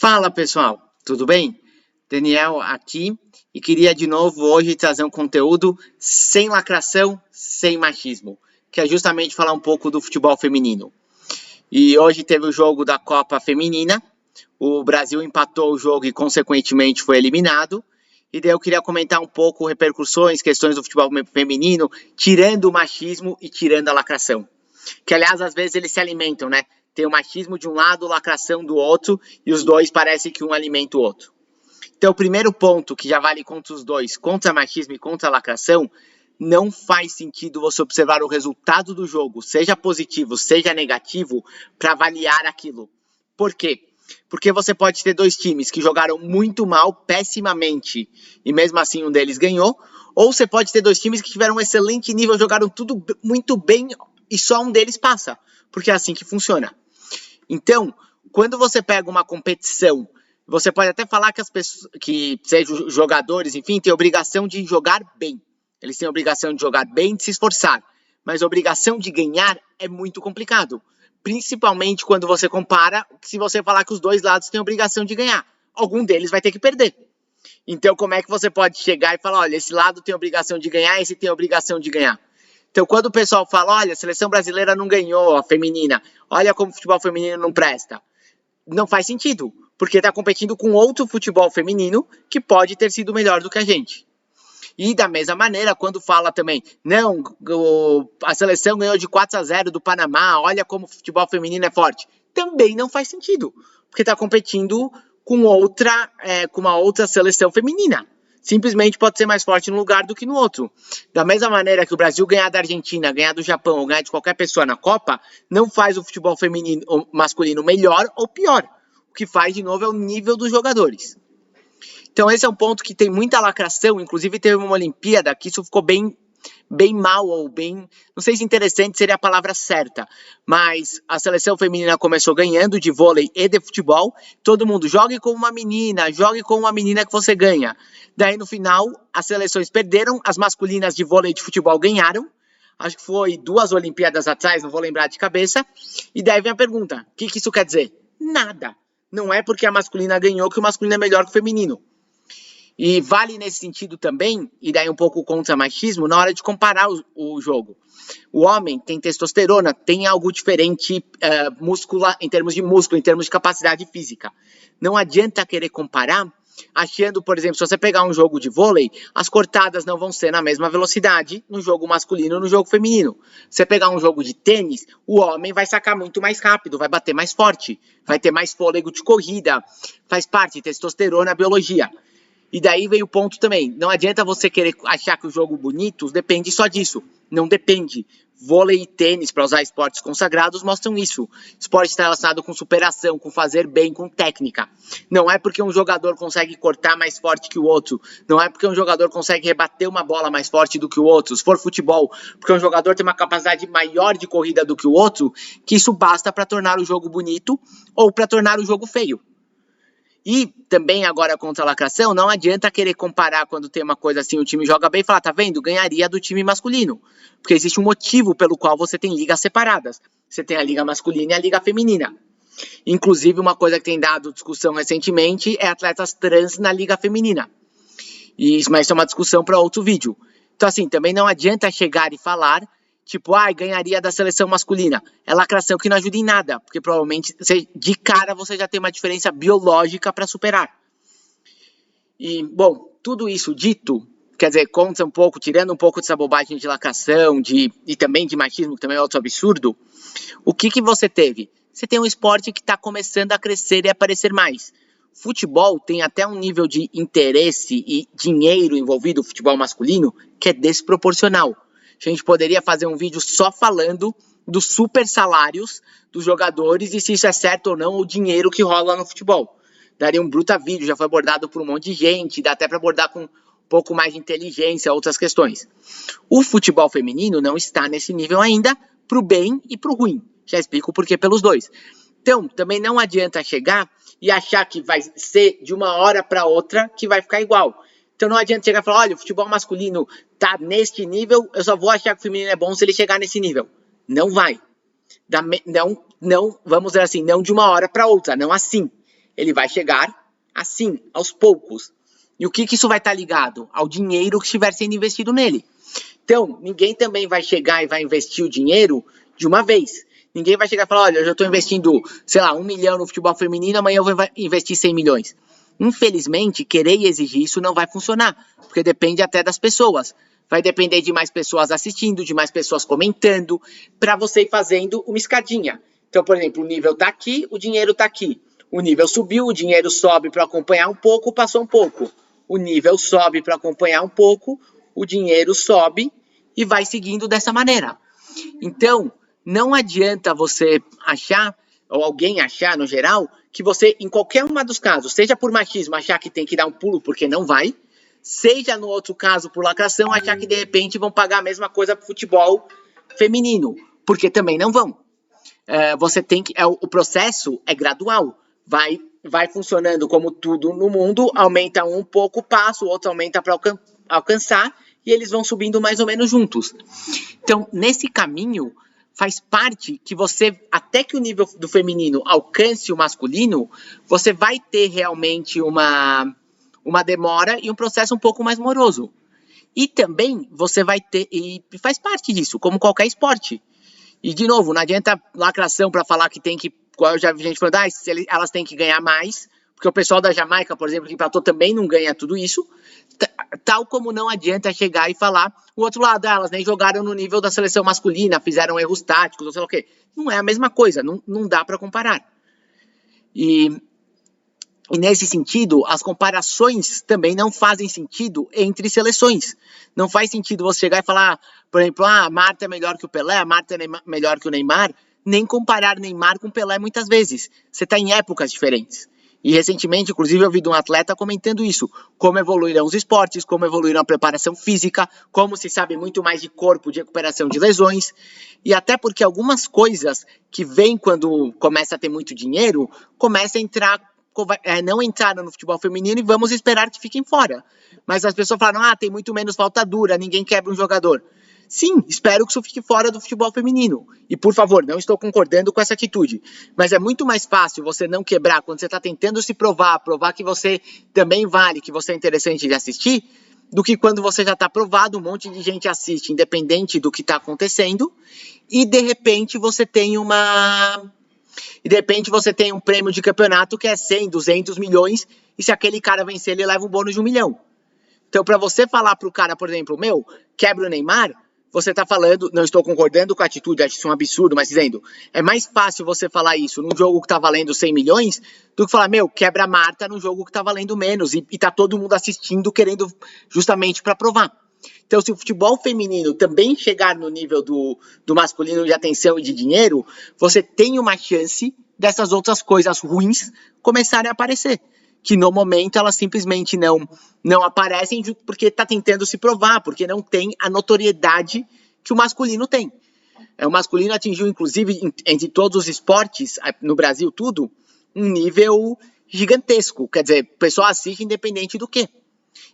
Fala pessoal, tudo bem? Daniel aqui e queria de novo hoje trazer um conteúdo sem lacração, sem machismo, que é justamente falar um pouco do futebol feminino. E hoje teve o jogo da Copa Feminina, o Brasil empatou o jogo e consequentemente foi eliminado. E daí eu queria comentar um pouco repercussões, questões do futebol feminino, tirando o machismo e tirando a lacração. Que aliás às vezes eles se alimentam, né? Tem o machismo de um lado, lacração do outro, e os dois parecem que um alimenta o outro. Então, o primeiro ponto, que já vale contra os dois, contra machismo e contra lacração, não faz sentido você observar o resultado do jogo, seja positivo, seja negativo, para avaliar aquilo. Por quê? Porque você pode ter dois times que jogaram muito mal, pessimamente, e mesmo assim um deles ganhou, ou você pode ter dois times que tiveram um excelente nível, jogaram tudo muito bem e só um deles passa, porque é assim que funciona. Então, quando você pega uma competição, você pode até falar que as pessoas, que sejam jogadores, enfim, têm obrigação de jogar bem. Eles têm obrigação de jogar bem, de se esforçar. Mas a obrigação de ganhar é muito complicado. Principalmente quando você compara, se você falar que os dois lados têm obrigação de ganhar. Algum deles vai ter que perder. Então, como é que você pode chegar e falar, olha, esse lado tem obrigação de ganhar, esse tem obrigação de ganhar? Então, quando o pessoal fala, olha, a seleção brasileira não ganhou, a feminina, olha como o futebol feminino não presta. Não faz sentido, porque está competindo com outro futebol feminino que pode ter sido melhor do que a gente. E da mesma maneira, quando fala também, não, a seleção ganhou de 4-0 do Panamá, olha como o futebol feminino é forte. Também não faz sentido, porque está competindo com uma outra seleção feminina. Simplesmente pode ser mais forte num lugar do que no outro. Da mesma maneira que o Brasil ganhar da Argentina, ganhar do Japão ou ganhar de qualquer pessoa na Copa, não faz o futebol feminino ou masculino melhor ou pior. O que faz, de novo, é o nível dos jogadores. Então esse é um ponto que tem muita lacração, inclusive teve uma Olimpíada que isso ficou bem mal, ou bem, não sei se interessante seria a palavra certa, mas a seleção feminina começou ganhando de vôlei e de futebol, todo mundo jogue como uma menina que você ganha. Daí no final as seleções perderam, as masculinas de vôlei e de futebol ganharam, acho que foi 2 Olimpíadas atrás, não vou lembrar de cabeça, e daí vem a pergunta, o que isso quer dizer? Nada, não é porque a masculina ganhou que o masculino é melhor que o feminino. E vale nesse sentido também, e daí um pouco contra machismo, na hora de comparar o jogo. O homem tem testosterona, tem algo diferente em termos de músculo, em termos de capacidade física. Não adianta querer comparar achando, por exemplo, se você pegar um jogo de vôlei, as cortadas não vão ser na mesma velocidade no jogo masculino e no jogo feminino. Se você pegar um jogo de tênis, o homem vai sacar muito mais rápido, vai bater mais forte, vai ter mais fôlego de corrida, faz parte, testosterona, biologia. E daí veio o ponto também, não adianta você querer achar que o jogo bonito depende só disso, não depende. Vôlei e tênis, para usar esportes consagrados, mostram isso. Esporte está relacionado com superação, com fazer bem, com técnica. Não é porque um jogador consegue cortar mais forte que o outro, não é porque um jogador consegue rebater uma bola mais forte do que o outro, se for futebol, porque um jogador tem uma capacidade maior de corrida do que o outro, que isso basta para tornar o jogo bonito ou para tornar o jogo feio. E também agora contra a lacração, não adianta querer comparar quando tem uma coisa assim, o time joga bem e falar, tá vendo, ganharia do time masculino. Porque existe um motivo pelo qual você tem ligas separadas. Você tem a liga masculina e a liga feminina. Inclusive, uma coisa que tem dado discussão recentemente é atletas trans na liga feminina. Mas isso é uma discussão para outro vídeo. Então assim, também não adianta chegar e falar tipo, ganharia da seleção masculina. É lacração que não ajuda em nada, porque provavelmente de cara você já tem uma diferença biológica para superar. E, bom, tudo isso dito, quer dizer, conta um pouco, tirando um pouco dessa bobagem de lacração e também de machismo, que também é outro absurdo, o que você teve? Você tem um esporte que está começando a crescer e aparecer mais. Futebol tem até um nível de interesse e dinheiro envolvido, o futebol masculino, que é desproporcional. A gente poderia fazer um vídeo só falando dos super salários dos jogadores e se isso é certo ou não, o dinheiro que rola no futebol. Daria um bruta vídeo, já foi abordado por um monte de gente, dá até para abordar com um pouco mais de inteligência, outras questões. O futebol feminino não está nesse nível ainda, pro bem e pro ruim. Já explico o porquê pelos dois. Então, também não adianta chegar e achar que vai ser de uma hora para outra que vai ficar igual. Então não adianta chegar e falar, olha, o futebol masculino tá neste nível, eu só vou achar que o feminino é bom se ele chegar nesse nível. Não vai. Não, vamos dizer assim, não de uma hora para outra, não assim. Ele vai chegar assim, aos poucos. E o que isso vai estar ligado? Ao dinheiro que estiver sendo investido nele. Então, ninguém também vai chegar e vai investir o dinheiro de uma vez. Ninguém vai chegar e falar, olha, eu já estou investindo, sei lá, 1 milhão no futebol feminino, amanhã eu vou investir 100 milhões. Infelizmente, querer e exigir isso não vai funcionar, porque depende até das pessoas. Vai depender de mais pessoas assistindo, de mais pessoas comentando, para você ir fazendo uma escadinha. Então, por exemplo, o nível está aqui, o dinheiro está aqui. O nível subiu, o dinheiro sobe para acompanhar um pouco, passou um pouco. O nível sobe para acompanhar um pouco, o dinheiro sobe e vai seguindo dessa maneira. Então, não adianta você achar, ou alguém achar no geral, que você, em qualquer uma dos casos, seja por machismo, achar que tem que dar um pulo porque não vai, seja no outro caso por lacração, achar que de repente vão pagar a mesma coisa para o futebol feminino, porque também não vão. Você tem que. O processo é gradual, vai funcionando como tudo no mundo, aumenta um pouco o passo, o outro aumenta para alcançar, e eles vão subindo mais ou menos juntos. Então, nesse caminho, faz parte que você, até que o nível do feminino alcance o masculino, você vai ter realmente uma demora e um processo um pouco mais moroso. E também você vai ter, e faz parte disso, como qualquer esporte. E, de novo, não adianta lacração para falar que tem que, eu já vi gente falando, elas têm que ganhar mais, porque o pessoal da Jamaica, por exemplo, que empatou, também não ganha tudo isso, tal como não adianta chegar e falar o outro lado, elas nem jogaram no nível da seleção masculina, fizeram erros táticos, ou sei lá o quê. Não é a mesma coisa, não dá para comparar. E nesse sentido, as comparações também não fazem sentido entre seleções. Não faz sentido você chegar e falar, por exemplo, a Marta é melhor que o Pelé, a Marta é melhor que o Neymar, nem comparar Neymar com Pelé muitas vezes. Você está em épocas diferentes. E recentemente, inclusive, eu vi de um atleta comentando isso, como evoluíram os esportes, como evoluíram a preparação física, como se sabe muito mais de corpo, de recuperação de lesões, e até porque algumas coisas que vêm quando começa a ter muito dinheiro, começa a entrar, não entraram no futebol feminino e vamos esperar que fiquem fora. Mas as pessoas falaram, tem muito menos falta dura, ninguém quebra um jogador. Sim, espero que isso fique fora do futebol feminino. E, por favor, não estou concordando com essa atitude. Mas é muito mais fácil você não quebrar quando você está tentando se provar que você também vale, que você é interessante de assistir, do que quando você já está provado, um monte de gente assiste, independente do que está acontecendo, e de repente você tem um prêmio de campeonato que é 100, 200 milhões, e se aquele cara vencer, ele leva um bônus de 1 milhão. Então, para você falar para o cara, por exemplo, quebra o Neymar, você está falando, não estou concordando com a atitude, acho isso um absurdo, mas dizendo, é mais fácil você falar isso num jogo que está valendo 100 milhões do que falar, quebra a Marta num jogo que está valendo menos e está todo mundo assistindo, querendo justamente para provar. Então, se o futebol feminino também chegar no nível do masculino de atenção e de dinheiro, você tem uma chance dessas outras coisas ruins começarem a aparecer. Que no momento elas simplesmente não aparecem porque está tentando se provar, porque não tem a notoriedade que o masculino tem. O masculino atingiu, inclusive, entre todos os esportes, no Brasil tudo, um nível gigantesco. Quer dizer, o pessoal assiste independente do quê.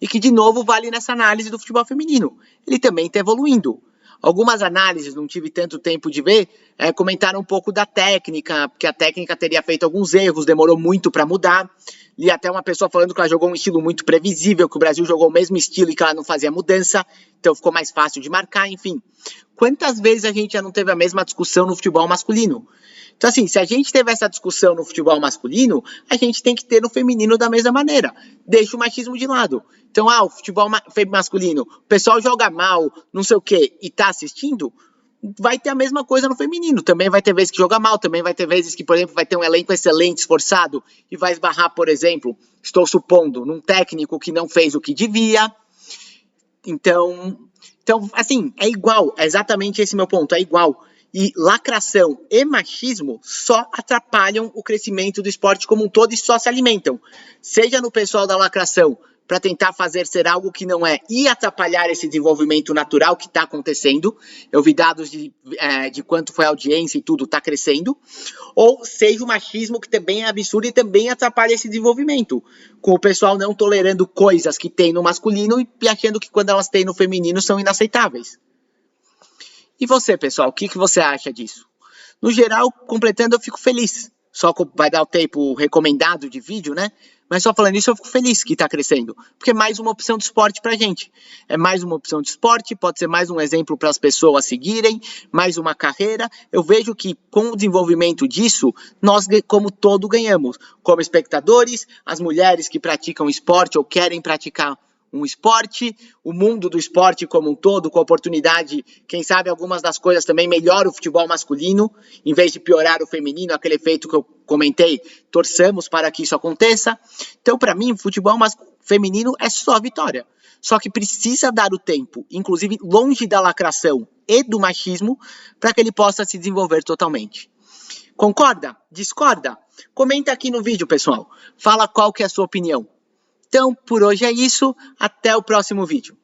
E que, de novo, vale nessa análise do futebol feminino. Ele também está evoluindo. Algumas análises, não tive tanto tempo de ver, comentaram um pouco da técnica, porque a técnica teria feito alguns erros, demorou muito para mudar. Li até uma pessoa falando que ela jogou um estilo muito previsível, que o Brasil jogou o mesmo estilo e que ela não fazia mudança, então ficou mais fácil de marcar, enfim. Quantas vezes a gente já não teve a mesma discussão no futebol masculino? Então, assim, se a gente teve essa discussão no futebol masculino, a gente tem que ter no feminino da mesma maneira. Deixa o machismo de lado. Então, o futebol masculino, o pessoal joga mal, não sei o quê, e tá assistindo, vai ter a mesma coisa no feminino. Também vai ter vezes que joga mal, também vai ter vezes que, por exemplo, vai ter um elenco excelente, esforçado, e vai esbarrar, por exemplo, estou supondo, num técnico que não fez o que devia. Então, assim, é igual, é exatamente esse meu ponto, é igual. E lacração e machismo só atrapalham o crescimento do esporte como um todo e só se alimentam. Seja no pessoal da lacração, para tentar fazer ser algo que não é e atrapalhar esse desenvolvimento natural que está acontecendo. Eu vi dados de quanto foi a audiência e tudo está crescendo. Ou seja o machismo, que também é absurdo e também atrapalha esse desenvolvimento. Com o pessoal não tolerando coisas que tem no masculino e achando que quando elas têm no feminino são inaceitáveis. E você, pessoal, o que você acha disso? No geral, completando, eu fico feliz. vai dar o tempo recomendado de vídeo, né? Mas só falando isso, eu fico feliz que está crescendo, porque é mais uma opção de esporte para a gente. É mais uma opção de esporte, pode ser mais um exemplo para as pessoas seguirem, mais uma carreira. Eu vejo que com o desenvolvimento disso, nós, como todo, ganhamos. Como espectadores, as mulheres que praticam esporte ou querem praticar um esporte, o mundo do esporte como um todo, com a oportunidade, quem sabe algumas das coisas também melhora o futebol masculino, em vez de piorar o feminino, aquele efeito que eu comentei, torçamos para que isso aconteça. Então, para mim, o futebol feminino é só vitória. Só que precisa dar o tempo, inclusive longe da lacração e do machismo, para que ele possa se desenvolver totalmente. Concorda? Discorda? Comenta aqui no vídeo, pessoal. Fala qual que é a sua opinião. Então, por hoje é isso. Até o próximo vídeo.